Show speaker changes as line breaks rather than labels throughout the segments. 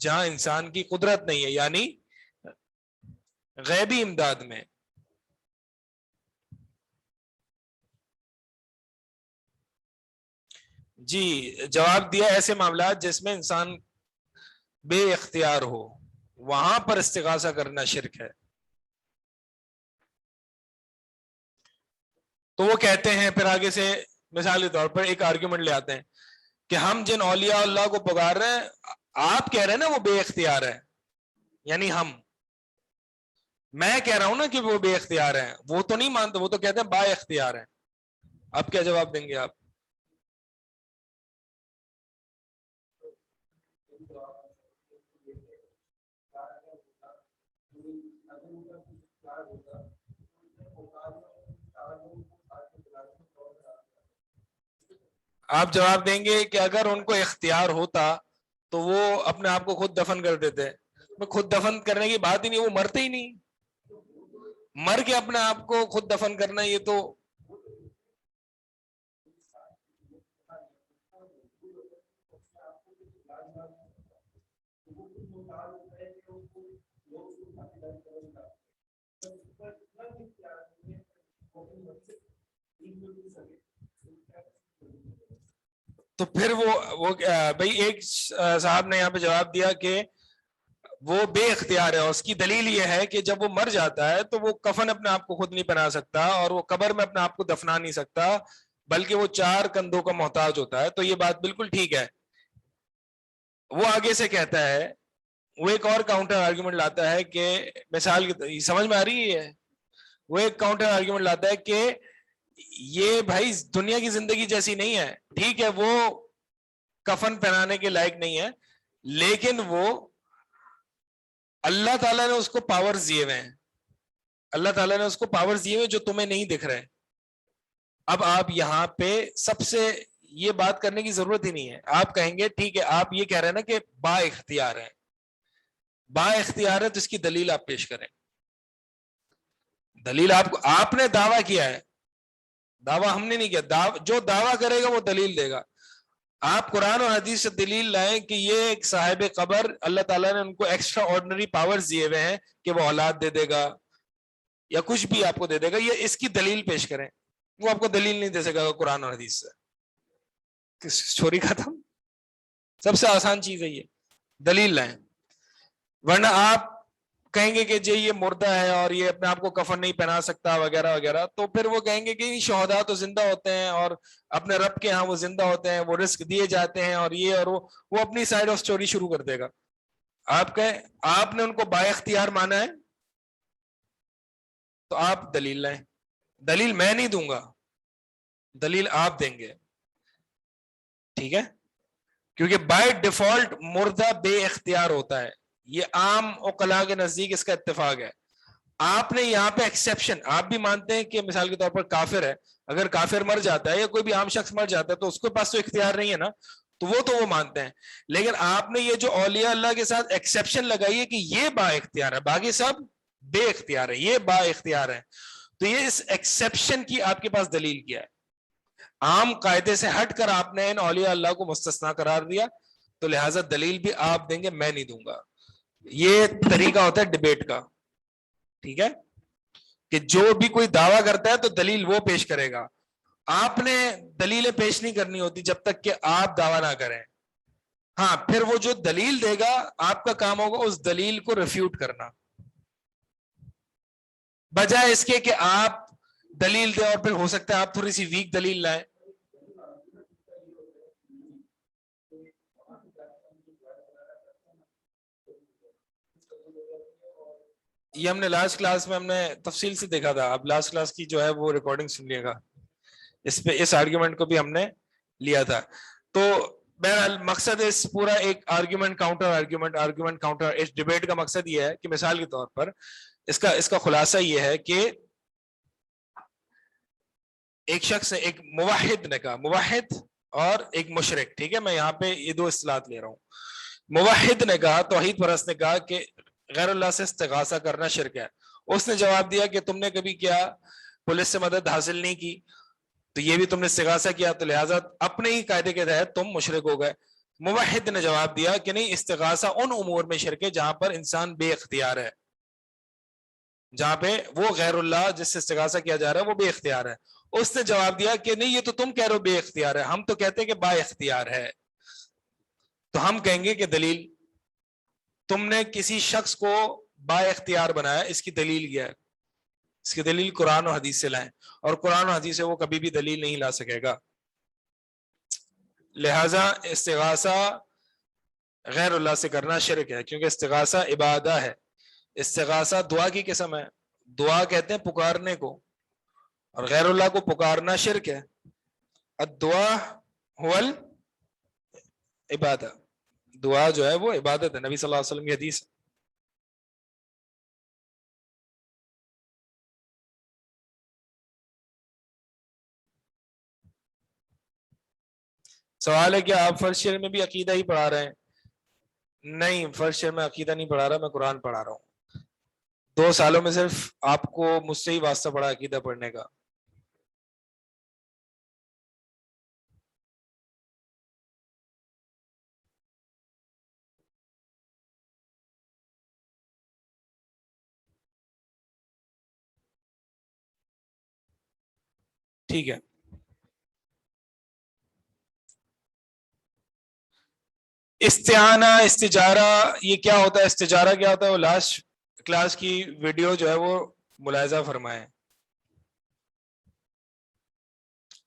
جہاں انسان کی قدرت نہیں ہے، یعنی غیبی امداد میں. جی جواب دیا ایسے معاملات جس میں انسان بے اختیار ہو، وہاں پر استغاثہ کرنا شرک ہے. تو وہ کہتے ہیں پھر آگے سے مثال کے طور پر ایک آرگیومنٹ لے آتے ہیں کہ ہم جن اولیاء اللہ کو پکار رہے ہیں، آپ کہہ رہے ہیں نا وہ بے اختیار ہے، یعنی میں کہہ رہا ہوں نا کہ وہ بے اختیار ہیں، وہ تو نہیں مانتے، وہ تو کہتے ہیں با اختیار ہیں. اب کیا جواب دیں گے آپ؟ آپ جواب دیں گے کہ اگر ان کو اختیار ہوتا تو وہ اپنے آپ کو خود دفن کر دیتے. خود دفن کرنے کی بات ہی نہیں، وہ مرتے ہی نہیں. مر کے اپنے آپ کو خود دفن کرنا، یہ تو تو پھر وہ بھائی ایک صاحب نے یہاں پہ جواب دیا کہ وہ بے اختیار ہے، اور اس کی دلیل یہ ہے کہ جب وہ مر جاتا ہے تو وہ کفن اپنے آپ کو خود نہیں پہنا سکتا اور وہ قبر میں اپنے آپ کو دفنا نہیں سکتا، بلکہ وہ 4 کندھوں کا محتاج ہوتا ہے. تو یہ بات بالکل ٹھیک ہے. وہ آگے سے کہتا ہے، وہ ایک اور کاؤنٹر آرگیومنٹ لاتا ہے کہ مثال کی سمجھ میں آ رہی ہے، وہ ایک کاؤنٹر آرگیومنٹ لاتا ہے کہ یہ بھائی دنیا کی زندگی جیسی نہیں ہے. ٹھیک ہے وہ کفن پہنانے کے لائق نہیں ہے، لیکن وہ اللہ تعالیٰ نے اس کو پاورز دیے ہوئے ہیں، اللہ تعالیٰ نے اس کو پاورز دیے ہوئے جو تمہیں نہیں دکھ رہے. اب آپ یہاں پہ سب سے یہ بات کرنے کی ضرورت ہی نہیں ہے. آپ کہیں گے ٹھیک ہے آپ یہ کہہ رہے ہیں نا کہ با اختیار ہے، با اختیار ہے تو اس کی دلیل آپ پیش کریں. دلیل آپ نے دعویٰ کیا ہے، دعویٰ ہم نے نہیں کیا. جو دعویٰ کرے گا وہ دلیل دے گا. آپ قرآن اور حدیث سے دلیل لائیں کہ یہ ایک صاحب قبر اللہ تعالیٰ نے ان کو ایکسٹرا آرڈنری پاورز دیے ہوئے ہیں کہ وہ اولاد دے دے گا یا کچھ بھی آپ کو دے دے گا، یہ اس کی دلیل پیش کریں. وہ آپ کو دلیل نہیں دے سکے گا قرآن اور حدیث سے. چھوری ختم. سب سے آسان چیز ہے یہ، دلیل لائیں. ورنہ آپ کہیں گے کہ جی یہ مردہ ہے اور یہ اپنے آپ کو کفن نہیں پہنا سکتا وغیرہ وغیرہ، تو پھر وہ کہیں گے کہ شہداء تو زندہ ہوتے ہیں اور اپنے رب کے ہاں وہ زندہ ہوتے ہیں، وہ رزق دیے جاتے ہیں اور یہ اور وہ اپنی سائیڈ آف سٹوری شروع کر دے گا. آپ کہیں آپ نے ان کو با اختیار مانا ہے تو آپ دلیل لائیں. دلیل میں نہیں دوں گا، دلیل آپ دیں گے. ٹھیک ہے، کیونکہ بائی ڈیفالٹ مردہ بے اختیار ہوتا ہے، یہ عام عقلاء کے نزدیک اس کا اتفاق ہے. آپ نے یہاں پہ ایکسیپشن، آپ بھی مانتے ہیں کہ مثال کے طور پر کافر ہے، اگر کافر مر جاتا ہے یا کوئی بھی عام شخص مر جاتا ہے تو اس کے پاس تو اختیار نہیں ہے نا، تو وہ مانتے ہیں. لیکن آپ نے یہ جو اولیاء اللہ کے ساتھ ایکسیپشن لگائی ہے کہ یہ با اختیار ہے، باقی سب بے اختیار ہے، یہ با اختیار ہے، تو یہ اس ایکسیپشن کی آپ کے پاس دلیل کیا ہے؟ عام قاعدے سے ہٹ کر آپ نے ان اولیاء اللہ کو مستثنا قرار دیا، تو لہٰذا دلیل بھی آپ دیں گے، میں نہیں دوں گا. یہ طریقہ ہوتا ہے ڈیبیٹ کا. ٹھیک ہے، کہ جو بھی کوئی دعویٰ کرتا ہے تو دلیل وہ پیش کرے گا. آپ نے دلیلیں پیش نہیں کرنی ہوتی جب تک کہ آپ دعویٰ نہ کریں. ہاں پھر وہ جو دلیل دے گا آپ کا کام ہوگا اس دلیل کو ریفیوٹ کرنا، بجائے اس کے کہ آپ دلیل دیں اور پھر ہو سکتا ہے آپ تھوڑی سی ویک دلیل لائیں. یہ ہم نے لاسٹ کلاس میں ہم نے تفصیل سے دیکھا تھا، اب لاسٹ کلاس کی جو ہے وہ ریکارڈنگ سن لیے گا، اس پہ اس آرگیومنٹ کو بھی ہم نے لیا تھا. تو بہرحال مقصد اس پورا ایک آرگیومنٹ کاؤنٹر اس ڈیبیٹ کا مقصد یہ ہے کہ مثال کے طور پر اس کا خلاصہ یہ ہے کہ ایک شخص ایک موحد نے کہا، موحد اور ایک مشرک، ٹھیک ہے میں یہاں پہ یہ 2 اصطلاحات لے رہا ہوں. موحد نے کہا، توحید پرست نے کہا کہ غیر اللہ سے استغاثہ کرنا شرک ہے. اس نے جواب دیا کہ تم نے کبھی کیا پولیس سے مدد حاصل نہیں کی، تو یہ بھی تم نے استغاثہ کیا، تو لہٰذا اپنے ہی قاعدے کے تحت تم مشرک ہو گئے. موحد نے جواب دیا کہ نہیں، استغاثہ ان امور میں شرک ہے جہاں پر انسان بے اختیار ہے، جہاں پہ وہ غیر اللہ جس سے استغاثہ کیا جا رہا ہے وہ بے اختیار ہے۔ اس نے جواب دیا کہ نہیں، یہ تو تم کہہ رہے ہو بے اختیار ہے، ہم تو کہتے ہیں کہ با اختیار ہے۔ تو ہم کہیں گے کہ دلیل، تم نے کسی شخص کو با اختیار بنایا، اس کی دلیل کیا ہے؟ اس کی دلیل قرآن و حدیث سے لائیں، اور قرآن و حدیث سے وہ کبھی بھی دلیل نہیں لا سکے گا۔ لہذا استغاثہ غیر اللہ سے کرنا شرک ہے، کیونکہ استغاثہ عبادہ ہے، استغاثہ دعا کی قسم ہے، دعا کہتے ہیں پکارنے کو، اور غیر اللہ کو پکارنا شرک ہے۔ الدعاء هو العبادہ، دعا جو ہے وہ عبادت ہے، نبی صلی اللہ علیہ وسلم کی حدیث۔ سوال ہے کہ آپ فرض شعر میں بھی عقیدہ ہی پڑھا رہے ہیں؟ نہیں، فرض شعر میں عقیدہ نہیں پڑھا رہا، میں قرآن پڑھا رہا ہوں۔ 2 سالوں میں صرف آپ کو مجھ سے ہی واسطہ پڑا عقیدہ پڑھنے کا۔ ٹھیک ہے، استعانہ، استجارہ، یہ کیا ہوتا ہے؟ استجارہ کیا ہوتا ہے؟ وہ لاسٹ کلاس کی ویڈیو جو ہے وہ ملاحظہ فرمائیں۔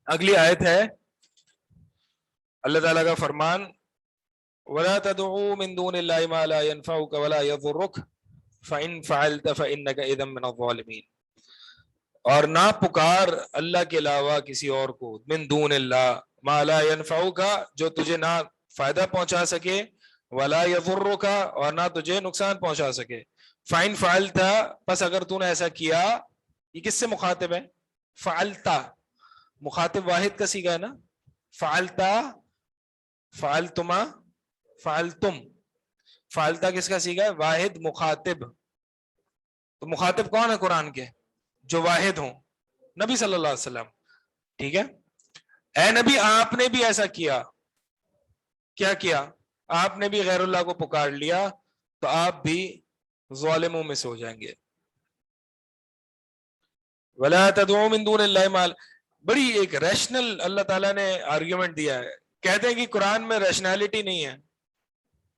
اگلی آیت ہے اللہ تعالیٰ کا فرمان، وَلَا تَدْعُوا مِن دُونِ اللَّهِ مَا لَا يَنفَعُكَ وَلَا يَضُرُّكَ فَإِن فَعَلْتَ فَإِنَّكَ إِذًا مِنَ الظَّالِمِينَ، اور نہ پکار اللہ کے علاوہ کسی اور کو، من دون اللہ، ما لا ينفعك، جو تجھے نہ فائدہ پہنچا سکے، ولا يضرك، اور نہ تجھے نقصان پہنچا سکے، فَإِن فَعَلْتَ، پس اگر تو نے ایسا کیا، یہ کس سے مخاطب ہے؟ فعلتا، مخاطب واحد کا صیغہ ہے نا، فعلتا، فعلتما، فعلتم، فعلتا کس کا صیغہ ہے؟ واحد مخاطب۔ تو مخاطب کون ہے قرآن کے؟ جو واحد ہوں، نبی صلی اللہ علیہ وسلم۔ ٹھیک ہے، اے نبی آپ نے بھی ایسا کیا، کیا کیا؟ آپ نے بھی غیر اللہ کو پکار لیا، تو آپ بھی ظالموں میں سے ہو جائیں گے۔ وَلَا تَدْعُوا مِن دُونِ اللَّهِ مَا، بڑی ایک ریشنل اللہ تعالیٰ نے آرگیومنٹ دیا ہے۔ کہتے ہیں کہ قرآن میں ریشنالٹی نہیں ہے،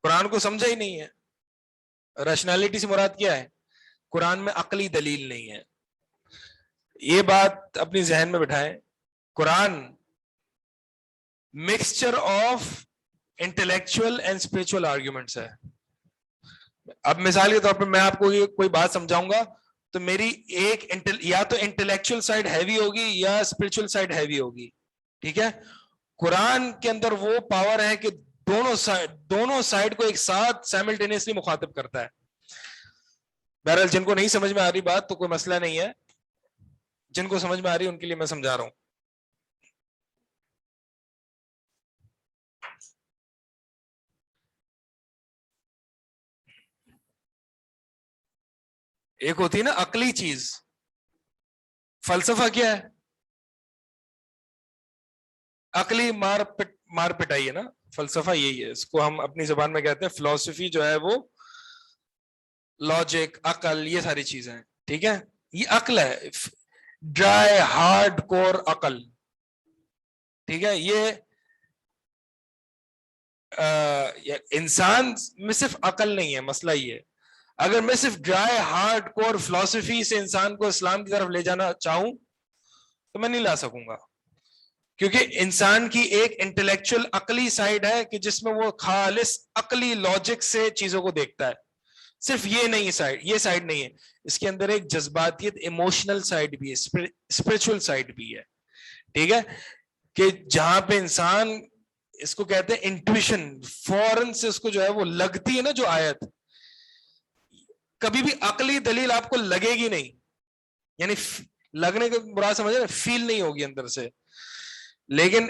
قرآن کو سمجھا ہی نہیں ہے۔ ریشنالٹی سے مراد کیا ہے؟ قرآن میں عقلی دلیل نہیں ہے۔ یہ بات اپنی ذہن میں بٹھائیں، قرآن mixture of intellectual and spiritual arguments ہے۔ اب مثال کے طور پر میں آپ کو کوئی بات سمجھاؤں گا تو میری ایک یا تو انٹلیکچوئل سائڈ ہیوی ہوگی یا اسپرچل سائڈ ہیوی ہوگی، ٹھیک ہے؟ قرآن کے اندر وہ پاور ہے کہ دونوں سائڈ کو ایک ساتھ سائملٹینیسلی مخاطب کرتا ہے۔ بہرحال جن کو نہیں سمجھ میں آ رہی بات تو کوئی مسئلہ نہیں ہے، جن کو سمجھ میں آ رہی ہے ان کے لیے میں سمجھا رہا ہوں۔ ایک ہوتی ہے نا عقلی چیز، فلسفہ کیا ہے؟ عقلی مار پٹائی ہے نا، فلسفہ یہی ہے، اس کو ہم اپنی زبان میں کہتے ہیں فلسفی، جو ہے وہ لاجک، عقل، یہ ساری چیزیں ہیں، ٹھیک ہے؟ یہ عقل ہے، ڈرائی ہارڈ کور عقل، ٹھیک ہے؟ یہ انسان میں صرف عقل نہیں ہے، مسئلہ یہ ہے، اگر میں صرف ڈرائی ہارڈ کور فلسفی سے انسان کو اسلام کی طرف لے جانا چاہوں تو میں نہیں لا سکوں گا، کیونکہ انسان کی ایک انٹلیکچوئل عقلی سائڈ ہے کہ جس میں وہ خالص عقلی لاجک سے چیزوں کو دیکھتا ہے، صرف یہ نہیں سائڈ، یہ سائڈ نہیں ہے، اس کے اندر ایک جذباتیت، ایموشنل سائڈ بھی ہے، اسپرچل سائڈ بھی ہے، ٹھیک ہے؟ کہ جہاں پہ انسان، اس کو کہتے ہیں انٹویشن، فوراً سے اس کو جو ہے وہ لگتی ہے نا جو آیت، کبھی بھی عقلی دلیل آپ کو لگے گی نہیں، یعنی لگنے کا برا سمجھے نا، فیل نہیں ہوگی اندر سے، لیکن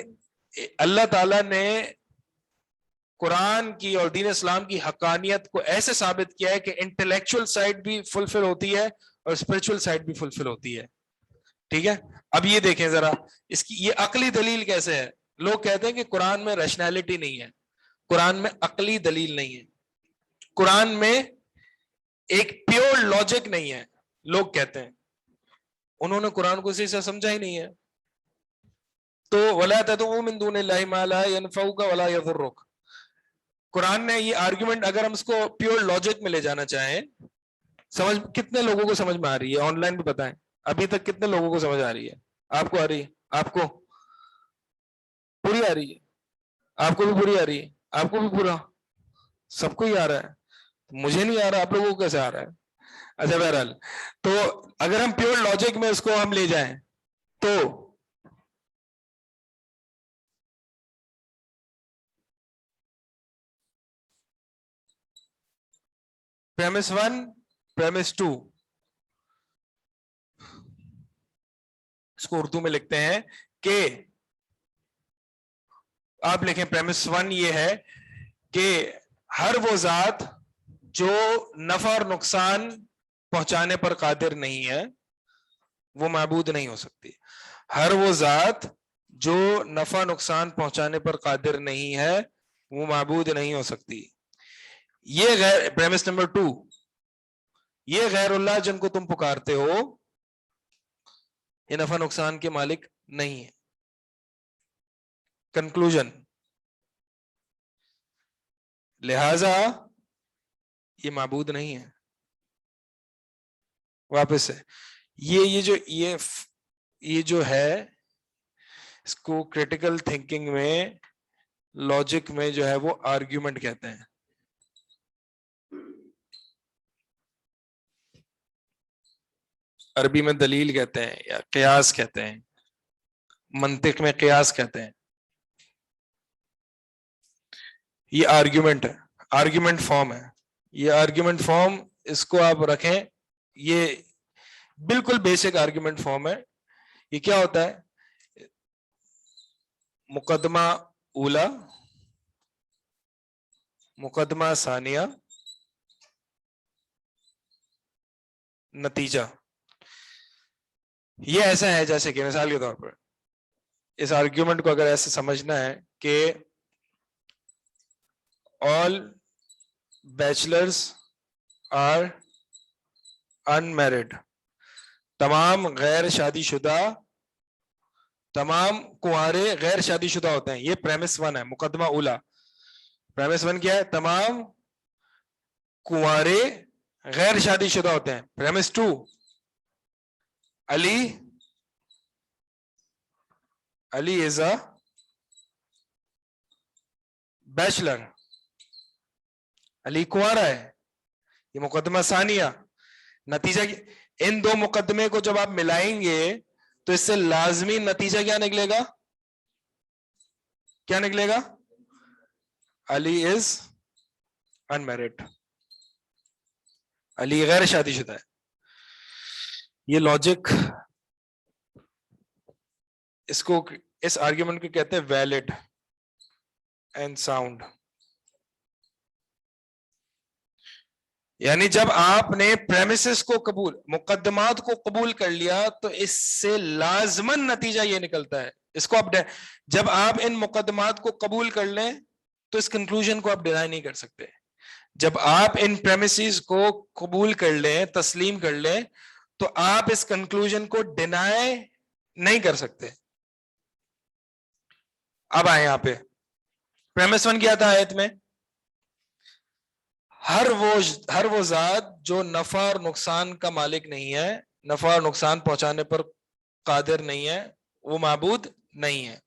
اللہ تعالیٰ نے قرآن کی اور دین اسلام کی حقانیت کو ایسے ثابت کیا ہے کہ انٹلیکچوئل سائڈ بھی فلفل ہوتی ہے اور اسپرچل سائڈ بھی فلفل ہوتی ہے، ٹھیک ہے؟ اب یہ دیکھیں ذرا اس کی یہ عقلی دلیل کیسے ہے۔ لوگ کہتے ہیں کہ قرآن میں ریشنالٹی نہیں ہے، قرآن میں عقلی دلیل نہیں ہے, قرآن میں ایک پیور لاجک نہیں ہے. لوگ کہتے ہیں انہوں نے قرآن کو صحیح سے سمجھا ہی نہیں ہے. تو وَلَا تَدْعُوا مِن دُونِ اللَّهِ مَا لَا يَنْفَعُكَ وَلَا يَضُرُّكَ, قرآن نے یہ آرگیومنٹ اگر ہم اس کو پیور لاجک میں لے جانا چاہیں, سمجھ کتنے لوگوں کو سمجھ میں آ رہی ہے؟ آن لائن بھی بتائیں ابھی تک کتنے لوگوں کو سمجھ آ رہی ہے؟ آپ کو آ رہی ہے؟ آپ کو پوری آ رہی ہے؟ آپ کو بھی پوری آ رہی ہے؟ آپ کو بھی پورا؟ سب کو ہی آ رہا ہے, مجھے نہیں آ رہا, آپ لوگوں کو کیسے آ رہا ہے؟ اچھا بہرحال, تو اگر ہم پیور لاجک میں اس کو ہم لے جائیں تو پریمس 1 پریمس 2 اس کو اردو میں لکھتے ہیں کہ آپ لکھیں پریمس 1 یہ ہے کہ ہر وہ ذات جو نفع اور نقصان پہنچانے پر قادر نہیں ہے وہ معبود نہیں ہو سکتی. ہر وہ ذات جو نفع نقصان پہنچانے پر قادر نہیں ہے وہ معبود نہیں ہو سکتی. یہ غیر پریمس نمبر 2, یہ غیر اللہ جن کو تم پکارتے ہو یہ نفع نقصان کے مالک نہیں ہے. کنکلوژن, لہذا یہ معبود نہیں ہے. واپس سے یہ جو ہے اس کو کریٹیکل تھنکنگ میں لاجک میں جو ہے وہ آرگیومنٹ کہتے ہیں. عربی میں دلیل کہتے ہیں یا قیاس کہتے ہیں, منطق میں قیاس کہتے ہیں. یہ آرگیومنٹ ہے, آرگیومنٹ فارم ہے. یہ آرگیومنٹ فارم اس کو آپ رکھیں, یہ بالکل بیسک آرگیومنٹ فارم ہے. یہ کیا ہوتا ہے؟ مقدمہ اولا, مقدمہ ثانیہ, نتیجہ. یہ ایسا ہے جیسے کہ مثال کے طور پر اس آرگیومنٹ کو اگر ایسے سمجھنا ہے کہ all bachelors are unmarried, تمام غیر شادی شدہ, تمام کنوارے غیر شادی شدہ ہوتے ہیں. یہ پریمس 1 ہے, مقدمہ اولا. پریمس 1 کیا ہے؟ تمام کنوارے غیر شادی شدہ ہوتے ہیں. پریمس 2, علی از اے بیچلر, علی کنوارا ہے. یہ مقدمہ ثانیہ. نتیجہ ان دو مقدمے کو جب آپ ملائیں گے تو اس سے لازمی نتیجہ کیا نکلے گا؟ کیا نکلے گا؟ علی از انمیرڈ, علی غیر شادی شدہ ہے. یہ لاجک اس کو اس آرگیومنٹ کو کہتے ہیں ویلڈ اینڈ ساؤنڈ. یعنی جب آپ نے پریمیسز کو قبول, مقدمات کو قبول کر لیا تو اس سے لازماً نتیجہ یہ نکلتا ہے. اس کو آپ جب آپ ان مقدمات کو قبول کر لیں تو اس کنکلوژن کو آپ ڈینائی نہیں کر سکتے. جب آپ ان پریمیسز کو قبول کر لیں, تسلیم کر لیں, تو آپ اس کنکلوژن کو ڈینائی نہیں کر سکتے. اب آئے یہاں پہ پریمس 1 کیا تھا آیت میں؟ ہر وہ ذات جو نفع اور نقصان کا مالک نہیں ہے, نفع اور نقصان پہنچانے پر قادر نہیں ہے, وہ معبود نہیں ہے.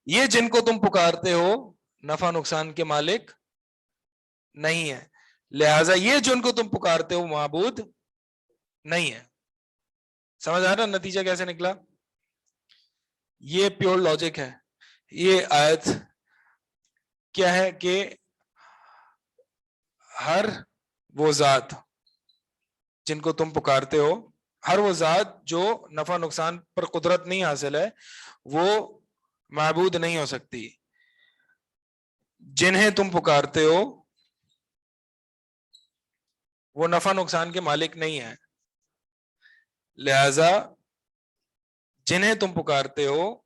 یہ جن کو تم پکارتے ہو نفع نقصان کے مالک نہیں ہے, لہذا یہ جن کو تم پکارتے ہو معبود نہیں ہے. سمجھ آ رہا نتیجہ کیسے نکلا؟ یہ پیور لاجک ہے. یہ آیت کیا ہے کہ ہر وہ ذات جن کو تم پکارتے ہو, ہر وہ ذات جو نفع نقصان پر قدرت نہیں حاصل ہے وہ معبود نہیں ہو سکتی. جنہیں تم پکارتے ہو وہ نفع نقصان کے مالک نہیں ہے, لہذا جنہیں تم پکارتے ہو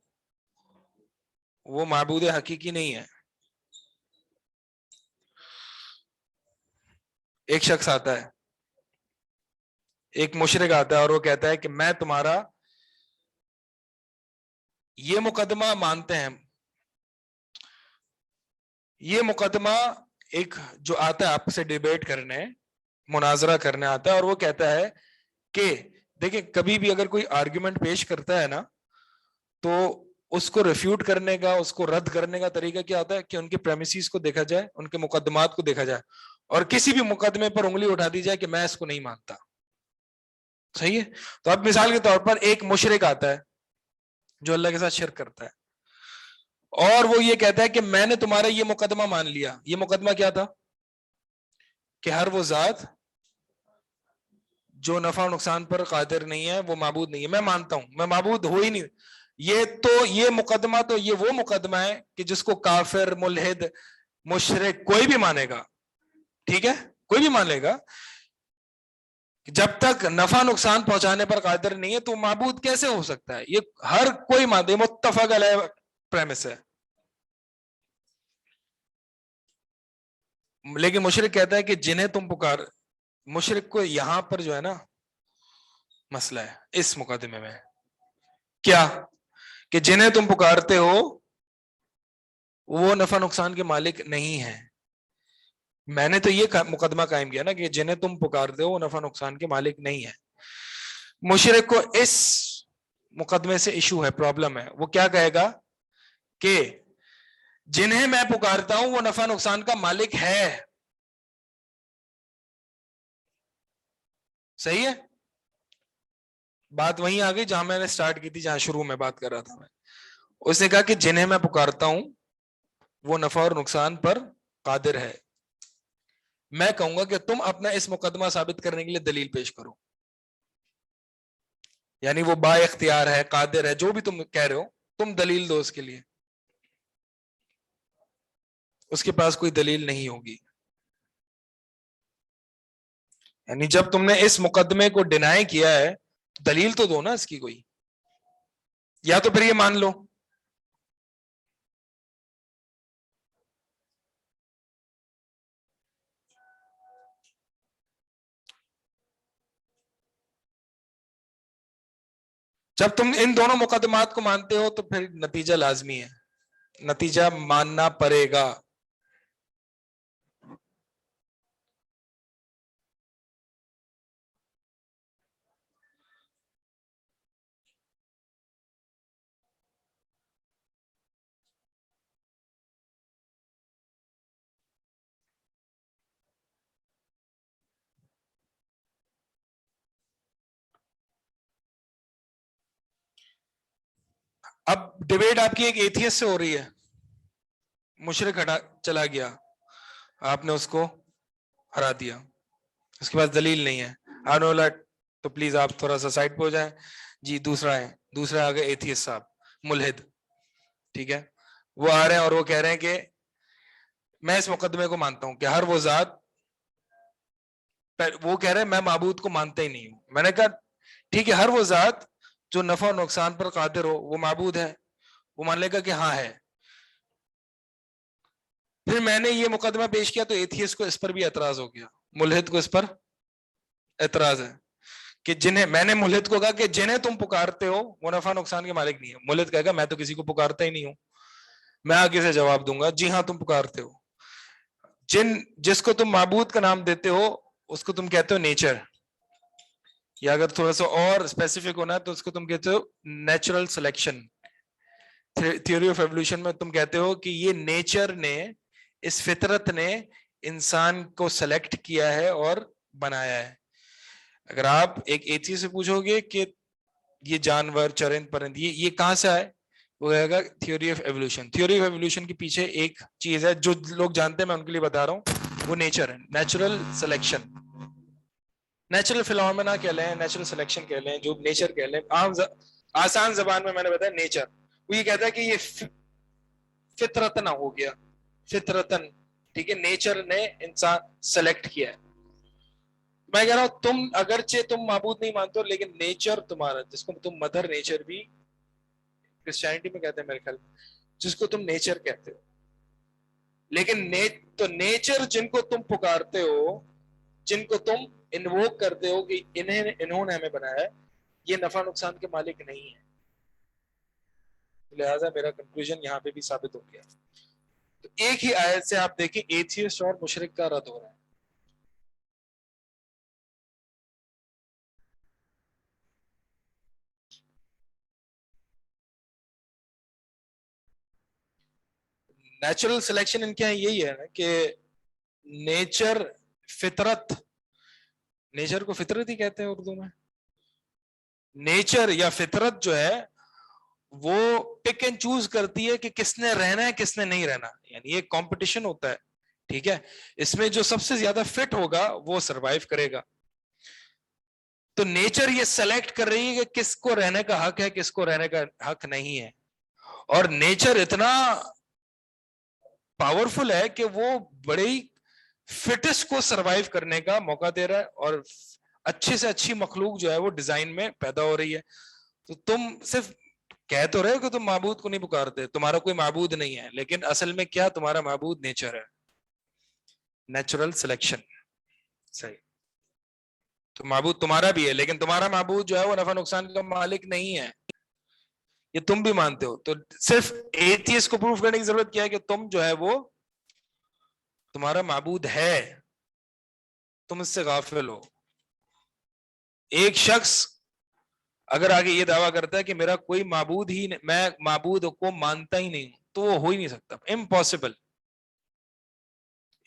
وہ معبود حقیقی نہیں ہے. ایک شخص آتا ہے, ایک مشرک آتا ہے اور وہ کہتا ہے کہ میں تمہارا یہ مقدمہ مانتے ہیں. یہ مقدمہ ایک جو آتا ہے آپ سے ڈیبیٹ کرنے, مناظرہ کرنے آتا ہے, اور وہ کہتا ہے کہ دیکھیں کبھی بھی اگر کوئی آرگیومنٹ پیش کرتا ہے نا, تو اس کو ریفیوٹ کرنے کا, اس کو رد کرنے کا طریقہ کیا ہوتا ہے کہ ان کے پریمیسز کو دیکھا جائے, ان کے مقدمات کو دیکھا جائے, اور کسی بھی مقدمے پر انگلی اٹھا دی جائے کہ میں اس کو نہیں مانتا. صحیح ہے. تو اب مثال کے طور پر ایک مشرک آتا ہے جو اللہ کے ساتھ شرک کرتا ہے, اور وہ یہ کہتا ہے کہ میں نے تمہارا یہ مقدمہ مان لیا. یہ مقدمہ کیا تھا کہ ہر وہ ذات جو نفع و نقصان پر قادر نہیں ہے وہ معبود نہیں ہے. میں مانتا ہوں, میں معبود ہو ہی نہیں. یہ مقدمہ تو یہ وہ مقدمہ ہے کہ جس کو کافر, ملحد, مشرک کوئی بھی مانے گا. ٹھیک ہے, کوئی بھی مان لے گا. جب تک نفع نقصان پہنچانے پر قادر نہیں ہے تو معبود کیسے ہو سکتا ہے؟ یہ ہر کوئی مانتے, متفق علیہ پریمس ہے. لیکن مشرک کہتا ہے کہ جنہیں تم پکار, مشرک کو یہاں پر جو ہے نا مسئلہ ہے اس مقدمے میں, کیا کہ جنہیں تم پکارتے ہو وہ نفع نقصان کے مالک نہیں ہے. میں نے تو یہ مقدمہ قائم کیا نا کہ جنہیں تم پکارتے ہو وہ نفع نقصان کے مالک نہیں ہے. مشرک کو اس مقدمے سے ایشو ہے, پرابلم ہے. وہ کیا کہے گا کہ جنہیں میں پکارتا ہوں وہ نفع نقصان کا مالک ہے. صحیح ہے. بات وہیں آ گئی جہاں میں نے سٹارٹ کی تھی, جہاں شروع میں بات کر رہا تھا میں. اس نے کہا کہ جنہیں میں پکارتا ہوں وہ نفع اور نقصان پر قادر ہے. میں کہوں گا کہ تم اپنا اس مقدمہ ثابت کرنے کے لیے دلیل پیش کرو. یعنی وہ با اختیار ہے, قادر ہے, جو بھی تم کہہ رہے ہو, تم دلیل دو اس کے لیے. اس کے پاس کوئی دلیل نہیں ہوگی. یعنی جب تم نے اس مقدمے کو ڈینائی کیا ہے, دلیل تو دو نا اس کی کوئی, یا تو پھر یہ مان لو. جب تم ان دونوں مقدمات کو مانتے ہو تو پھر نتیجہ لازمی ہے, نتیجہ ماننا پڑے گا. اب ڈیبیٹ آپ کی ایک ایتھیس سے ہو رہی ہے, مشرک ہٹا چلا گیا, آپ نے اس کو ہرا دیا, اس کے پاس دلیل نہیں ہے. تو پلیز آپ تھوڑا سا سائڈ پہ ہو جائیں. جی دوسرا آگے ایتھیس صاحب, ملحد. ٹھیک ہے, وہ آ رہے ہیں اور وہ کہہ رہے ہیں کہ میں اس مقدمے کو مانتا ہوں کہ ہر وہ ذات, وہ کہہ رہے ہیں میں معبود کو مانتا ہی نہیں ہوں. میں نے کہا ٹھیک ہے, ہر وہ ذات جو نفع و نقصان پر قادر ہو وہ معبود ہے. وہ مان لے گا کہ ہاں ہے. پھر میں نے یہ مقدمہ پیش کیا تو ایتھیس کو اس پر بھی اعتراض ہو گیا, ملحد کو اس پر اعتراض ہے کہ جنہیں, میں نے ملحد کو کہا کہ جنہیں تم پکارتے ہو وہ نفع نقصان کے مالک نہیں ہے. ملحد کہے گا میں تو کسی کو پکارتا ہی نہیں ہوں. میں آگے سے جواب دوں گا, جی ہاں تم پکارتے ہو. جس کو تم معبود کا نام دیتے ہو اس کو تم کہتے ہو نیچر, یا اگر تھوڑا سا اور اسپیسیفک ہونا ہے تو اس کو تم کہتے ہو natural selection. Theory of evolution میں تم کہتے ہو کہ یہ نیچر نے, اس فطرت نے انسان کو سلیکٹ کیا ہے اور بنایا ہے. اگر آپ ایک ایتھی سے پوچھو گے کہ یہ جانور, چرند پرند, یہ کہاں سے آئے, وہ کہے گا theory of evolution. Theory of evolution کے پیچھے ایک چیز ہے جو لوگ جانتے ہیں, میں ان کے لیے بتا رہا ہوں, وہ نیچر ہے, نیچرل سلیکشن. نیچرل فینومینا کہہ لیں, نیچرل سلیکشن کہہ لیں, جو نیچر کہہ لیں, آسان زبان میں نے بتایا نیچر. وہ یہ کہتا ہے کہ یہ فطرتن ہو گیا, فطرتن. ٹھیک ہے, نیچر نے انسان سلیکٹ کیا ہے. میں کہہ رہا ہوں تم اگرچہ تم معبود نہیں مانتے ہو, لیکن نیچر تمہارا, جس کو تم مدر نیچر بھی کرسچینٹی میں کہتے ہیں میرے خیال, جس کو تم نیچر کہتے ہو, لیکن تو نیچر جن کو تم پکارتے ہو جن کو تم انووک کرتے ہو کہ انہوں نے ہمیں بنایا ہے، یہ نفع نقصان کے مالک نہیں ہے. لہٰذا میرا کنکلوژن یہاں پہ بھی ثابت ہو گیا. تو ایک ہی آیت سے آپ دیکھیں ایتھیسٹ اور مشرک کا رد ہو رہا ہے. نیچرل سلیکشن ان کے یہاں یہی ہے نا کہ نیچر، فطرت، نیچر کو فطرت ہی کہتے ہیں اردو میں. نیچر یا فطرت جو ہے وہ پک اینڈ چوز کرتی ہے کہ کس نے رہنا ہے کس نے نہیں رہنا. یعنی یہ کمپٹیشن ہوتا ہے، ٹھیک ہے، اس میں جو سب سے زیادہ فٹ ہوگا وہ سروائیو کرے گا. تو نیچر یہ سلیکٹ کر رہی ہے کہ کس کو رہنے کا حق ہے کس کو رہنے کا حق نہیں ہے. اور نیچر اتنا پاورفل ہے کہ وہ بڑی فٹسٹ کو سروائیو کرنے کا موقع دے رہا ہے، اور اچھے سے اچھی مخلوق جو ہے وہ ڈیزائن میں پیدا ہو رہی ہے. تو تم صرف کہہ تو رہے ہو کہ تم معبود کو نہیں پکارتے، تمہارا کوئی معبود نہیں ہے، لیکن اصل میں کیا تمہارا معبود نیچر ہے، نیچرل سلیکشن. صحیح. تو معبود تمہارا بھی ہے، لیکن تمہارا معبود جو ہے وہ نفع نقصان کا مالک نہیں ہے، یہ تم بھی مانتے ہو. تو صرف ایتھیسٹ کو پروف کرنے کی ضرورت کیا ہے کہ تم جو ہے وہ تمہارا معبود ہے، تم اس سے غافل ہو. ایک شخص اگر آگے یہ دعویٰ کرتا ہے کہ میرا کوئی معبود ہی نہیں، میں معبود کو مانتا ہی نہیں، تو وہ ہو ہی نہیں سکتا، امپاسبل.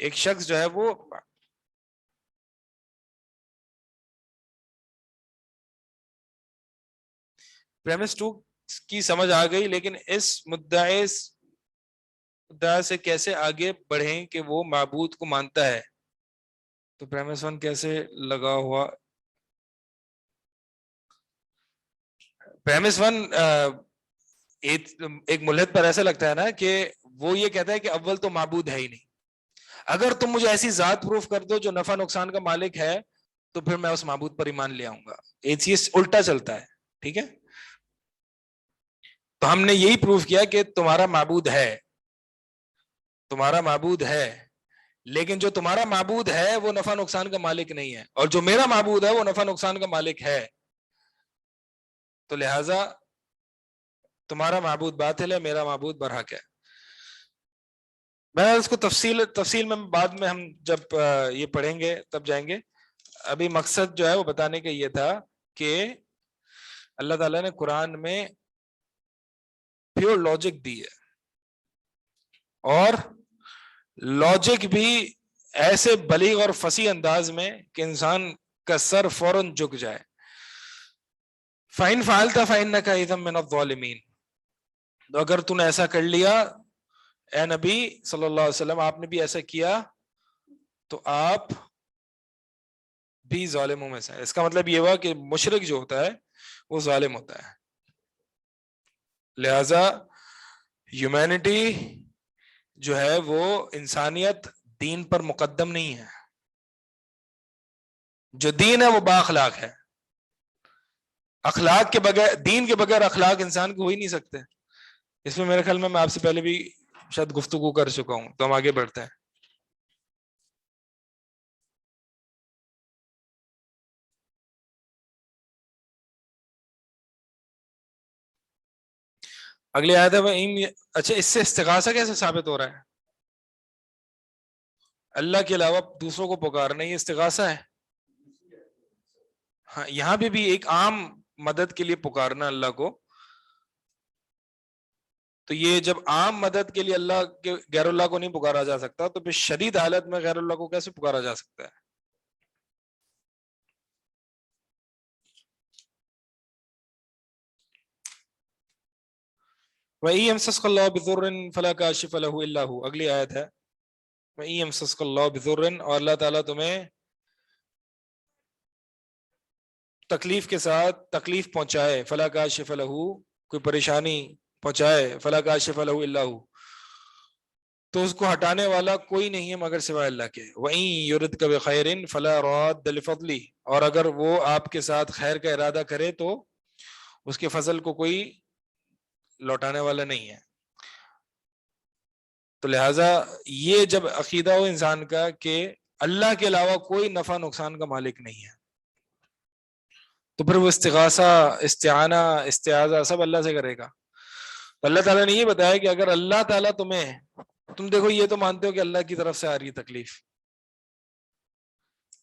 ایک شخص جو ہے وہ پریمس 2 کی سمجھ آ گئی، لیکن اس مدعے سے کیسے آگے بڑھیں کہ وہ معبود کو مانتا ہے. تو پریمس 1 کیسے لگا ہوا؟ پریمس 1 ایک ملحد پر ایسا لگتا ہے نا کہ وہ یہ کہتا ہے کہ اول تو معبود ہے ہی نہیں. اگر تم مجھے ایسی ذات پروف کر دو جو نفع نقصان کا مالک ہے تو پھر میں اس معبود پر ایمان لے آؤں گا. ایتھیسٹ الٹا چلتا ہے، ٹھیک ہے. تو ہم نے یہی پروف کیا کہ تمہارا معبود ہے، تمہارا معبود ہے، لیکن جو تمہارا معبود ہے وہ نفع نقصان کا مالک نہیں ہے، اور جو میرا معبود ہے وہ نفع نقصان کا مالک ہے. تو لہذا تمہارا معبود باطل ہے، میرا معبود برحق ہے. میں اس کو تفصیل میں بعد میں ہم جب یہ پڑھیں گے تب جائیں گے. ابھی مقصد جو ہے وہ بتانے کا یہ تھا کہ اللہ تعالیٰ نے قرآن میں پیور لاجک دی ہے، اور لاجک بھی ایسے بلیغ اور فصیح انداز میں کہ انسان کا سر فوراً جھک جائے. فَإِنْ فَعَلْتَ فَإِنَّكَ إِذًا مِنَ الظَّالِمِينَ. تو اگر تُو نے ایسا کر لیا اے نبی صلی اللہ علیہ وسلم، آپ نے بھی ایسا کیا تو آپ بھی ظالموں میں سے. اس کا مطلب یہ ہوا کہ مشرک جو ہوتا ہے وہ ظالم ہوتا ہے. لہذا ہیومینٹی جو ہے وہ انسانیت دین پر مقدم نہیں ہے. جو دین ہے وہ با اخلاق ہے. اخلاق کے بغیر، دین کے بغیر اخلاق انسان کو ہو ہی نہیں سکتے. اس میں میرے خیال میں آپ سے پہلے بھی شاید گفتگو کر چکا ہوں، تو ہم آگے بڑھتے ہیں. اگلی آیت ہے اچھا، اس سے استغاثہ کیسے ثابت ہو رہا ہے؟ اللہ کے علاوہ دوسروں کو پکارنا یہ استغاثہ ہے. ہاں، یہاں پہ بھی ایک عام مدد کے لیے پکارنا اللہ کو. تو یہ جب عام مدد کے لیے اللہ کے غیر اللہ کو نہیں پکارا جا سکتا، تو پھر شدید حالت میں غیر اللہ کو کیسے پکارا جا سکتا ہے؟ وَإِن يَمْسَسْكَ اللَّهُ بِضُرٍّ فَلَا كَاشِفَ لَهُ إِلَّا هُوَ. اگلی آیت ہے وَإِن يَمْسَسْكَ اللَّهُ بِضُرٍّ، اور اللہ تعالیٰ تمہیں تکلیف کے ساتھ تکلیف پہنچائے، فَلَا كَاشِفَ لَهُ، کوئی پریشانی پہنچائے، فَلَا كَاشِفَ لَهُ إِلَّا هُوَ، تو اس کو ہٹانے والا کوئی نہیں ہے مگر سوائے اللہ کے. وَإِن يُرِدْكَ بِخَيْرٍ فَلَا رَادَّ لِفَضْلِهِ، اور اگر وہ آپ کے ساتھ خیر کا ارادہ کرے تو اس کے فضل کو کوئی لوٹانے والا نہیں ہے. تو لہٰذا یہ جب عقیدہ ہو انسان کا کہ اللہ کے علاوہ کوئی نفع نقصان کا مالک نہیں ہے، تو پھر وہ استغاثہ، استعانہ، استعاذہ سب اللہ سے کرے گا. تو اللہ تعالیٰ نے یہ بتایا کہ اگر اللہ تعالیٰ تم دیکھو یہ تو مانتے ہو کہ اللہ کی طرف سے آ رہی ہے تکلیف،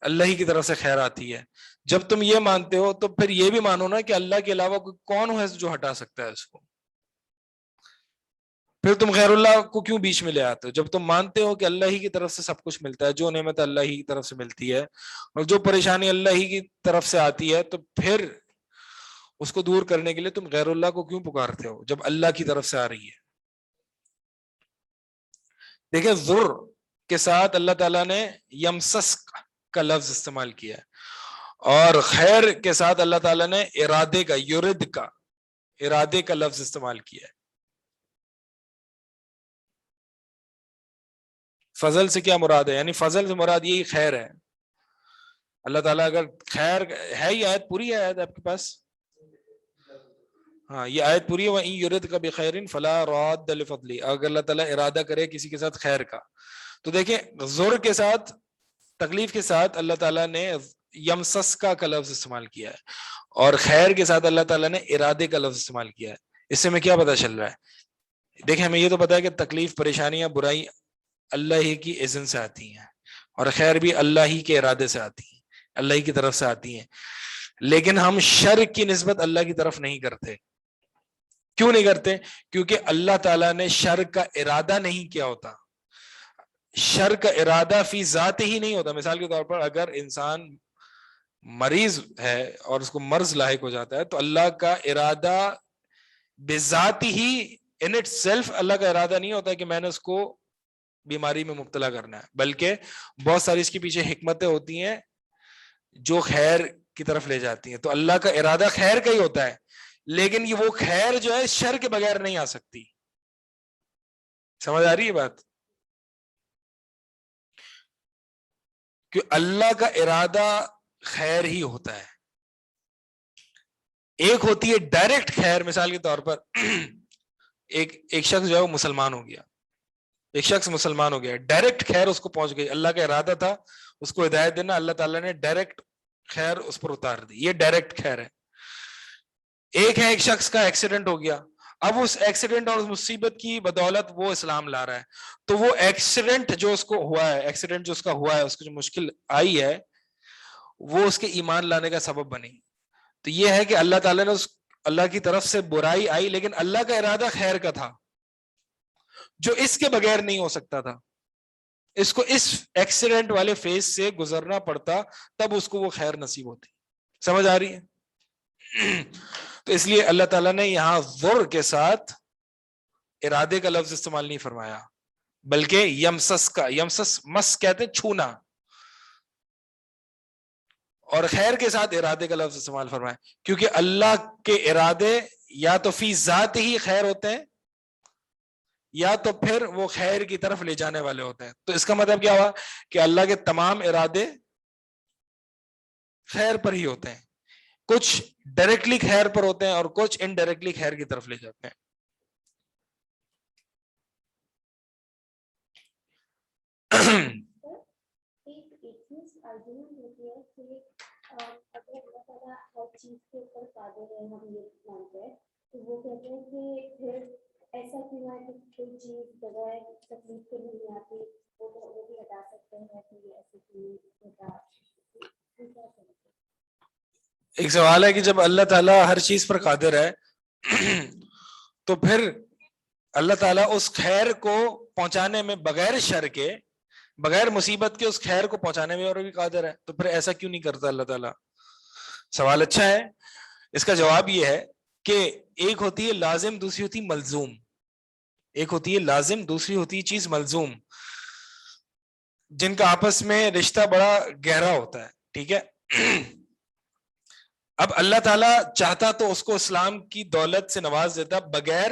اللہ ہی کی طرف سے خیر آتی ہے، جب تم یہ مانتے ہو تو پھر یہ بھی مانو نا کہ اللہ کے علاوہ کون ہے جو ہٹا سکتا ہے اس کو. پھر تم غیر اللہ کو کیوں بیچ میں لے آتے ہو؟ جب تم مانتے ہو کہ اللہ ہی کی طرف سے سب کچھ ملتا ہے، جو نعمت اللہ ہی کی طرف سے ملتی ہے اور جو پریشانی اللہ ہی کی طرف سے آتی ہے، تو پھر اس کو دور کرنے کے لیے تم غیر اللہ کو کیوں پکارتے ہو جب اللہ کی طرف سے آ رہی ہے؟ دیکھیں ذر کے ساتھ اللہ تعالیٰ نے یمسس کا لفظ استعمال کیا ہے، اور خیر کے ساتھ اللہ تعالیٰ نے ارادے کا، یرد کا، ارادے کا لفظ استعمال کیا ہے. فضل سے کیا مراد ہے؟ یعنی فضل سے مراد یہی خیر ہے. اللہ تعالیٰ اگر خیر ہے، یہ آیت پوری ہے، آیت آپ کے پاس؟ ہاں یہ آیت پوری ہے. وَإِن يُرِدْكَ بِخَيْرٍ فَلَا رَادَّ لِفَضْلِهِ. اگر اللہ تعالیٰ ارادہ کرے کسی کے ساتھ خیر کا، تو دیکھیں ضر کے ساتھ، تکلیف کے ساتھ اللہ تعالیٰ نے یمسس کا لفظ استعمال کیا ہے، اور خیر کے ساتھ اللہ تعالیٰ نے ارادے کا لفظ استعمال کیا ہے. اس سے ہمیں کیا پتہ چل رہا ہے؟ دیکھیں ہمیں یہ تو پتا ہے کہ تکلیف، پریشانیاں، برائی اللہ ہی کی اذن سے آتی ہیں، اور خیر بھی اللہ ہی کے ارادے سے آتی ہیں، اللہ ہی کی طرف سے آتی ہیں. لیکن ہم شر کی نسبت اللہ کی طرف نہیں کرتے. کیوں نہیں کرتے؟ کیونکہ اللہ تعالیٰ نے شر کا ارادہ نہیں کیا ہوتا. شر کا ارادہ فی ذات ہی نہیں ہوتا. مثال کے طور پر اگر انسان مریض ہے اور اس کو مرض لاحق ہو جاتا ہے، تو اللہ کا ارادہ بذات ہی، ان اٹ سیلف اللہ کا ارادہ نہیں ہوتا کہ میں نے اس کو بیماری میں مبتلا کرنا ہے، بلکہ بہت ساری اس کے پیچھے حکمتیں ہوتی ہیں جو خیر کی طرف لے جاتی ہیں. تو اللہ کا ارادہ خیر کا ہی ہوتا ہے، لیکن یہ وہ خیر جو ہے شر کے بغیر نہیں آ سکتی. سمجھ آ رہی ہے بات؟ کہ اللہ کا ارادہ خیر ہی ہوتا ہے. ایک ہوتی ہے ڈائریکٹ خیر. مثال کے طور پر ایک شخص جو ہے وہ مسلمان ہو گیا، ایک شخص مسلمان ہو گیا، ڈائریکٹ خیر اس کو پہنچ گئی. اللہ کا ارادہ تھا اس کو ہدایت دینا، اللہ تعالیٰ نے ڈائریکٹ خیر اس پر اتار دی. یہ ڈائریکٹ خیر ہے. ایک ہے ایک شخص کا ایکسیڈنٹ ہو گیا، اب اس ایکسیڈنٹ اور اس مصیبت کی بدولت وہ اسلام لا رہا ہے، تو وہ ایکسیڈنٹ جو اس کو ہوا ہے، ایکسیڈنٹ جو اس کا ہوا ہے، اس کو جو مشکل آئی ہے، وہ اس کے ایمان لانے کا سبب بنی. تو یہ ہے کہ اللہ تعالیٰ نے اللہ کی طرف سے برائی آئی، لیکن اللہ کا ارادہ خیر کا تھا جو اس کے بغیر نہیں ہو سکتا تھا. اس کو اس ایکسیڈنٹ والے فیز سے گزرنا پڑتا، تب اس کو وہ خیر نصیب ہوتی. سمجھ آ رہی ہے؟ تو اس لیے اللہ تعالیٰ نے یہاں ضر کے ساتھ ارادے کا لفظ استعمال نہیں فرمایا، بلکہ یمسس کا، یمسس مس کہتے ہیں چھونا، اور خیر کے ساتھ ارادے کا لفظ استعمال فرمایا، کیونکہ اللہ کے ارادے یا تو فی ذات ہی خیر ہوتے ہیں، یا تو پھر وہ خیر کی طرف لے جانے والے ہوتے ہیں. تو اس کا مطلب کیا ہوا کہ اللہ کے تمام ارادے خیر پر ہی ہوتے ہیں. کچھ ڈائریکٹلی خیر پر ہوتے ہیں اور کچھ انڈائریکٹلی خیر کی طرف لے جاتے ہیں.
ایسا کیوں ہے کہ کوئی چیز بغیر تکلیف کے نہیں آتی، وہ بھی ہٹا سکتے ہیں، کہ ایسے کیوں ہوتا؟
ایک سوال ہے کہ جب اللہ تعالیٰ ہر چیز پر قادر ہے تو پھر اللہ تعالیٰ اس خیر کو پہنچانے میں بغیر شر کے، بغیر مصیبت کے اس خیر کو پہنچانے میں اور بھی قادر ہے، تو پھر ایسا کیوں نہیں کرتا اللہ تعالیٰ؟ سوال اچھا ہے. اس کا جواب یہ ہے کہ ایک ہوتی ہے لازم، دوسری ہوتی ہے ملزوم. ایک ہوتی ہے لازم، دوسری ہوتی ہے چیز ملزوم، جن کا آپس میں رشتہ بڑا گہرا ہوتا ہے. ٹھیک ہے؟ اب اللہ تعالیٰ چاہتا تو اس کو اسلام کی دولت سے نواز دیتا بغیر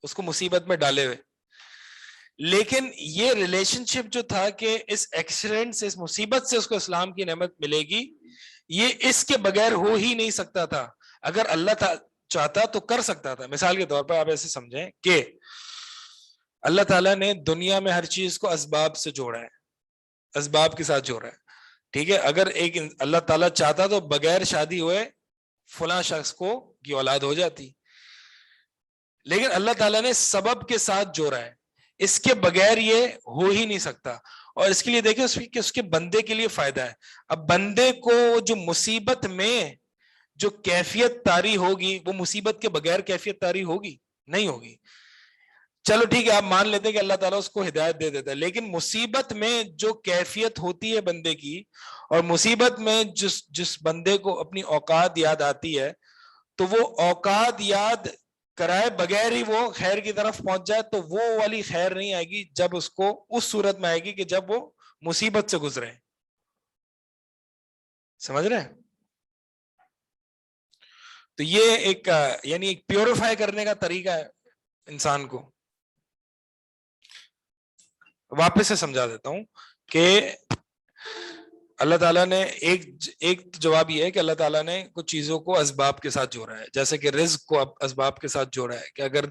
اس کو مصیبت میں ڈالے ہوئے، لیکن یہ ریلیشن شپ جو تھا کہ اس ایکسیڈنٹ سے، اس مصیبت سے اس کو اسلام کی نعمت ملے گی، یہ اس کے بغیر ہو ہی نہیں سکتا تھا. اگر اللہ چاہتا تو کر سکتا تھا. مثال کے طور پر آپ ایسے سمجھیں کہ اللہ تعالیٰ نے دنیا میں ہر چیز کو اسباب سے جوڑا ہے. اسباب کے ساتھ جوڑا ہے. ٹھیک ہے, اگر ایک اللہ تعالیٰ چاہتا تو بغیر شادی ہوئے فلاں شخص کو کی اولاد ہو جاتی, لیکن اللہ تعالیٰ نے سبب کے ساتھ جوڑا ہے, اس کے بغیر یہ ہو ہی نہیں سکتا. اور اس کے لیے دیکھیں اس کے بندے کے لیے فائدہ ہے. اب بندے کو جو مصیبت میں جو کیفیت طاری ہوگی وہ مصیبت کے بغیر کیفیت طاری ہوگی نہیں ہوگی. چلو ٹھیک ہے, آپ مان لیتے ہیں کہ اللہ تعالیٰ اس کو ہدایت دے دیتا ہے, لیکن مصیبت میں جو کیفیت ہوتی ہے بندے کی, اور مصیبت میں جس بندے کو اپنی اوقات یاد آتی ہے, تو وہ اوقات یاد کرائے بغیر ہی وہ خیر کی طرف پہنچ جائے, تو وہ والی خیر نہیں آئے گی جب اس کو اس صورت میں آئے گی کہ جب وہ مصیبت سے گزرے. سمجھ رہے ہیں؟ تو یہ ایک یعنی ایک پیوریفائی کرنے کا طریقہ ہے انسان کو. واپس سے سمجھا دیتا ہوں کہ اللہ تعالیٰ نے ایک جواب یہ ہے کہ اللہ تعالیٰ نے کچھ چیزوں کو اسباب کے ساتھ جوڑا ہے, جیسے کہ رزق کو اسباب کے ساتھ جوڑا ہے کہ اگر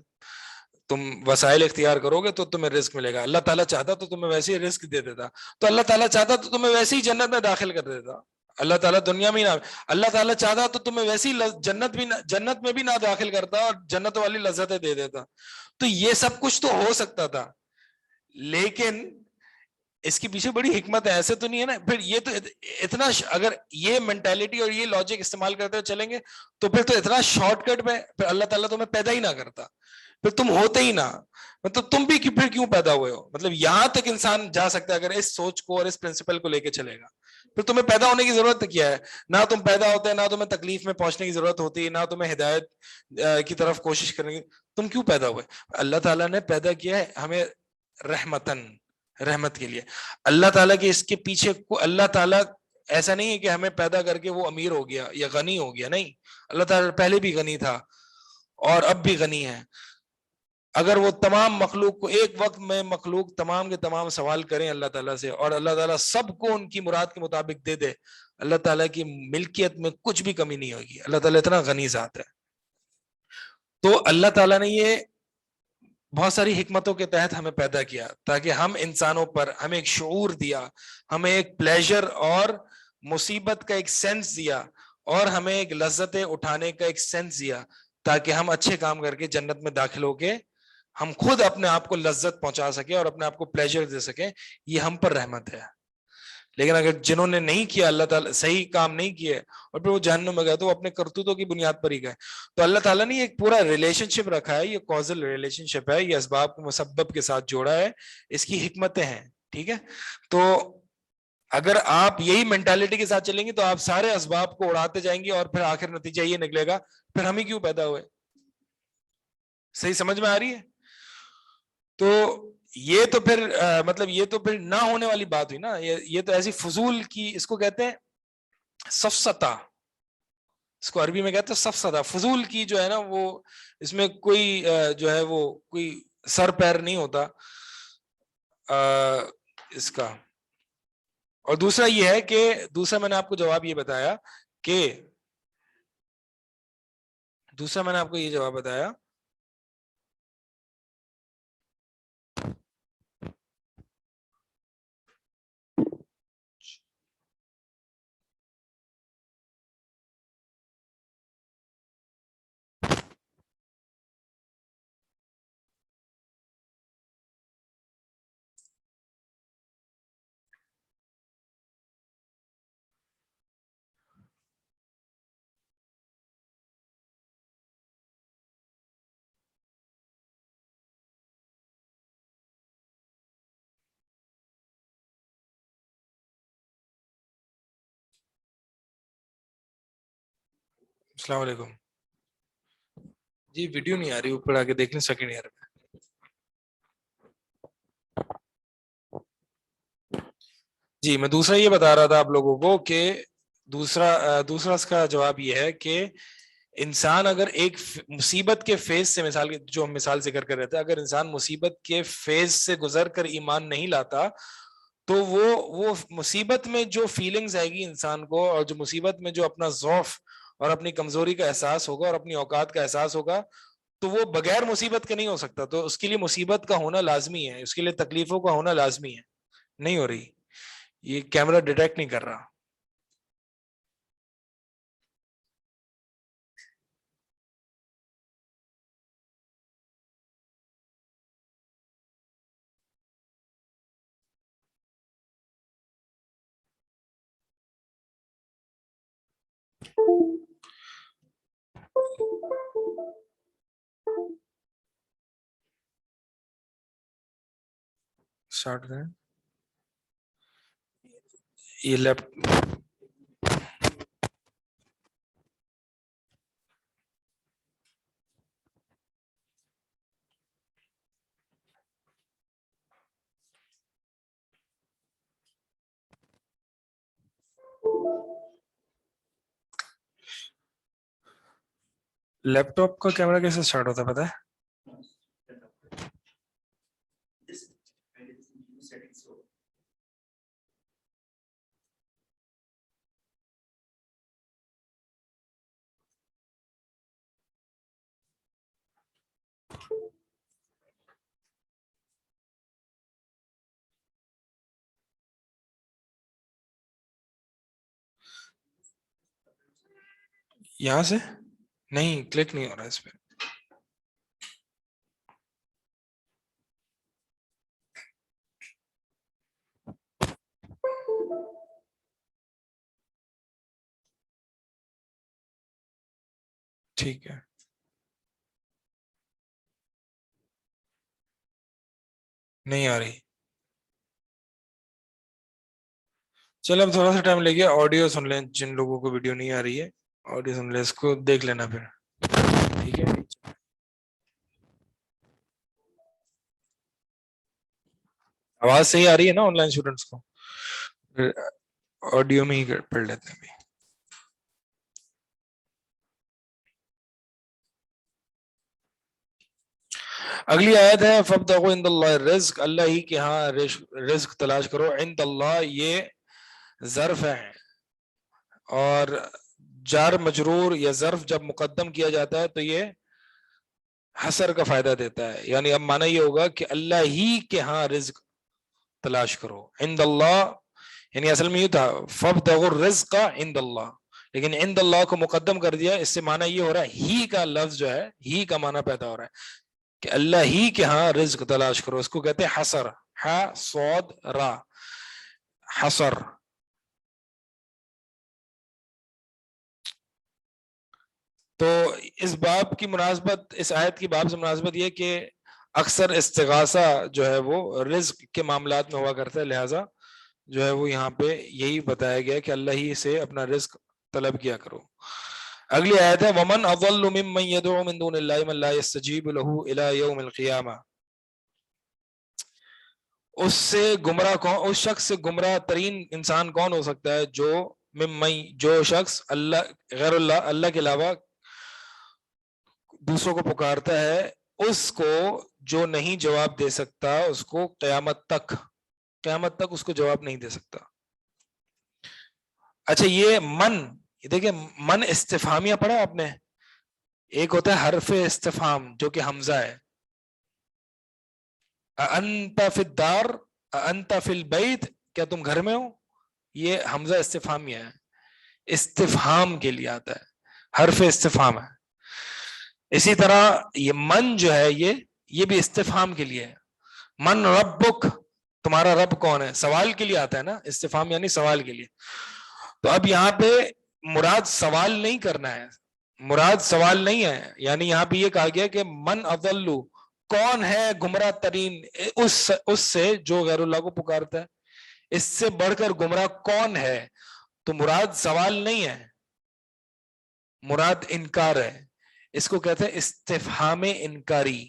تم وسائل اختیار کرو گے تو تمہیں رزق ملے گا. اللہ تعالیٰ چاہتا تو تمہیں ویسے ہی رزق دے دیتا, تو اللہ تعالیٰ چاہتا تو تمہیں ویسے ہی جنت میں داخل کر دیتا. اللہ تعالیٰ دنیا میں نہ, اللہ تعالیٰ چاہتا تو تمہیں ویسی جنت میں بھی نہ داخل کرتا اور جنت والی لذتیں دے دیتا. تو یہ سب کچھ تو ہو سکتا تھا, لیکن اس کے پیچھے بڑی حکمت ہے. ایسے تو نہیں ہے نا, پھر یہ تو اتنا اگر یہ مینٹالٹی اور یہ لاجک استعمال کرتے ہوئے چلیں گے تو پھر تو اتنا شارٹ کٹ میں پھر اللہ تعالیٰ تمہیں پیدا ہی نہ کرتا, پھر تم ہوتے ہی نہ, مطلب تم بھی پھر کیوں پیدا ہوئے ہو. مطلب یہاں تک انسان جا سکتا ہے اگر اس سوچ کو اور اس پرنسپل کو لے کے چلے گا. پھر تمہیں پیدا ہونے کی ضرورت کیا ہے؟ نہ تم پیدا ہوتے, نہ تمہیں تکلیف میں پہنچنے کی ضرورت ہوتی, نہ تمہیں ہدایت کی طرف کوشش کرنے کی. تم کیوں پیدا ہوئے؟ اللہ تعالیٰ نے پیدا کیا ہے ہمیں رحمتن, رحمت کے لیے. اللہ تعالیٰ کے اس کے پیچھے اللہ تعالیٰ ایسا نہیں ہے کہ ہمیں پیدا کر کے وہ امیر ہو گیا یا غنی ہو گیا, نہیں. اللہ تعالیٰ پہلے بھی غنی تھا اور اب بھی غنی ہے. اگر وہ تمام مخلوق کو ایک وقت میں مخلوق تمام کے تمام سوال کریں اللہ تعالیٰ سے, اور اللہ تعالیٰ سب کو ان کی مراد کے مطابق دے دے, اللہ تعالیٰ کی ملکیت میں کچھ بھی کمی نہیں ہوگی. اللہ تعالیٰ اتنا غنی ذات ہے. تو اللہ تعالیٰ نے یہ بہت ساری حکمتوں کے تحت ہمیں پیدا کیا تاکہ ہم انسانوں پر ہمیں ایک شعور دیا, ہمیں ایک پلیجر اور مصیبت کا ایک سینس دیا, اور ہمیں ایک لذتیں اٹھانے کا ایک سینس دیا, تاکہ ہم اچھے کام کر کے جنت میں داخل ہو کے ہم خود اپنے آپ کو لذت پہنچا سکیں اور اپنے آپ کو پلیجر دے سکیں. یہ ہم پر رحمت ہے. لیکن اگر جنہوں نے نہیں کیا, اللہ تعالیٰ صحیح کام نہیں کیے اور پھر وہ جہنم میں گئے, تو وہ اپنے کرتوتوں کی بنیاد پر ہی گئے. تو اللہ تعالیٰ نے ایک پورا ریلیشن شپ رکھا ہے, یہ کازل ریلیشن شپ ہے, یہ اسباب کو مسبب کے ساتھ جوڑا ہے, اس کی حکمتیں ہیں. ٹھیک ہے, تو اگر آپ یہی مینٹالٹی کے ساتھ چلیں گے تو آپ سارے اسباب کو اڑاتے جائیں گے, اور پھر آخر نتیجہ یہ نکلے گا پھر ہم ہی کیوں پیدا ہوئے. صحیح سمجھ میں آ رہی ہے؟ تو یہ تو پھر مطلب یہ تو پھر نہ ہونے والی بات ہوئی نا. یہ تو ایسی فضول کی, اس کو کہتے ہیں سفسطہ, اس کو عربی میں کہتے ہیں سفسطہ. فضول کی جو ہے نا, وہ اس میں کوئی جو ہے وہ کوئی سر پیر نہیں ہوتا اس کا. اور دوسرا یہ ہے کہ دوسرا میں نے آپ کو جواب یہ بتایا کہ السلام علیکم جی. ویڈیو نہیں آ رہی, اوپر آ کے دیکھ لیں سیکنڈ ایئر میں. جی میں دوسرا یہ بتا رہا تھا آپ لوگوں کو کہ دوسرا اس کا جواب یہ ہے کہ انسان اگر ایک مصیبت کے فیز سے, جو ہم مثال ذکر کر رہے تھے, اگر انسان مصیبت کے فیز سے گزر کر ایمان نہیں لاتا تو وہ مصیبت میں جو فیلنگز آئے گی انسان کو, اور جو مصیبت میں جو اپنا ضعف اور اپنی کمزوری کا احساس ہوگا اور اپنی اوقات کا احساس ہوگا, تو وہ بغیر مصیبت کے نہیں ہو سکتا. تو اس کے لیے مصیبت کا ہونا لازمی ہے, اس کے لیے تکلیفوں کا ہونا لازمی ہے. نہیں ہو رہی یہ کیمرہ ڈیٹیکٹ نہیں کر رہا. اسٹارٹ کریں. یہ لیپ لیپ ٹاپ کا کیمرہ کیسے اسٹارٹ ہوتا ہے پتا ہے؟ یہاں سے نہیں کلک نہیں ہو رہا اس پہ. ٹھیک ہے نہیں آ رہی. چلو اب تھوڑا سا ٹائم لے کے آڈیو سن لیں. جن لوگوں کو ویڈیو نہیں آ رہی ہے آڈیو سن لیں, اس کو دیکھ لینا پھر. ٹھیک ہے آواز صحیح آ رہی ہے نا آن لائن اسٹوڈنٹس کو؟ آڈیو میں ہی پڑھ لیتے ہیں. اگلی آیت ہے فابتغوا عند اللہ الرزق, اللہ ہی کے ہاں رزق تلاش کرو. عند اللہ یہ ظرف ہے, اور جار مجرور یا ظرف جب مقدم کیا جاتا ہے تو یہ حصر کا فائدہ دیتا ہے. یعنی اب معنی یہ ہوگا کہ اللہ ہی کے ہاں رزق تلاش کرو. عند اللہ یعنی اصل میں یہ تھا فابتغوا الرزق عند اللہ, لیکن عند اللہ کو مقدم کر دیا. اس سے معنی یہ ہو رہا ہے ہی کا لفظ جو ہے ہی کا معنی پیدا ہو رہا ہے کہ اللہ ہی کے ہاں رزق تلاش کرو. اس کو کہتے ہیں حصر, ہا صاد را, حصر. تو اس باب کی مناسبت, اس آیت کی باب سے مناسبت یہ کہ اکثر استغاثہ جو ہے وہ رزق کے معاملات میں ہوا کرتا ہے, لہٰذا جو ہے وہ یہاں پہ یہی بتایا گیا کہ اللہ ہی سے اپنا رزق طلب کیا کرو. اگلی آیت ہے ومن اضل ممن يدعو من دون الله من لا يستجيب له الى يوم القيامه. اس سے گمراہ کون, اس شخص سے گمراہ ترین انسان کون ہو سکتا ہے جو ممن, جو شخص اللہ غیر اللہ, اللہ کے علاوہ دوسروں کو پکارتا ہے, اس کو جو نہیں جواب دے سکتا اس کو قیامت تک اس کو جواب نہیں دے سکتا. اچھا یہ من, یہ دیکھیں من استفہامیہ پڑھا آپ نے, ایک ہوتا ہے حرف استفہام جو کہ حمزہ ہے, انت فی الدار انت فی البیت, کیا تم گھر میں ہو, یہ حمزہ استفہامیہ ہے, استفہام کے لیے آتا ہے, حرف استفہام ہے. اسی طرح یہ من جو ہے یہ بھی استفہام کے لیے ہے. من ربک, تمہارا رب کون ہے, سوال کے لیے آتا ہے نا, استفہام یعنی سوال کے لیے. تو اب یہاں پہ مراد سوال نہیں کرنا ہے, مراد سوال نہیں ہے, یعنی یہاں پہ یہ کہا گیا کہ من اضل, کون ہے گمراہ ترین اس سے جو غیر اللہ کو پکارتا ہے, اس سے بڑھ کر گمراہ کون ہے. تو مراد سوال نہیں ہے, مراد انکار ہے. اس کو کہتے ہیں استفہام انکاری,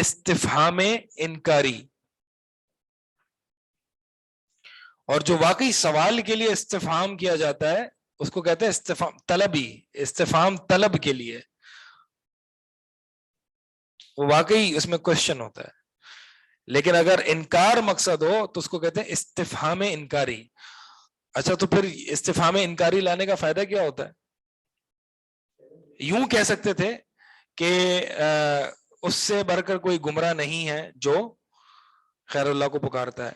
استفہام انکاری. اور جو واقعی سوال کے لیے استفہام کیا جاتا ہے اس کو کہتے ہیں استفہام طلبی, استفہام طلب کے لیے, وہ واقعی اس میں کوشچن ہوتا ہے. لیکن اگر انکار مقصد ہو تو اس کو کہتے ہیں استفہام انکاری. اچھا تو پھر استفہام انکاری لانے کا فائدہ کیا ہوتا ہے؟ یوں کہہ سکتے تھے کہ اس سے بڑھ کر کوئی گمراہ نہیں ہے جو خیر اللہ کو پکارتا ہے,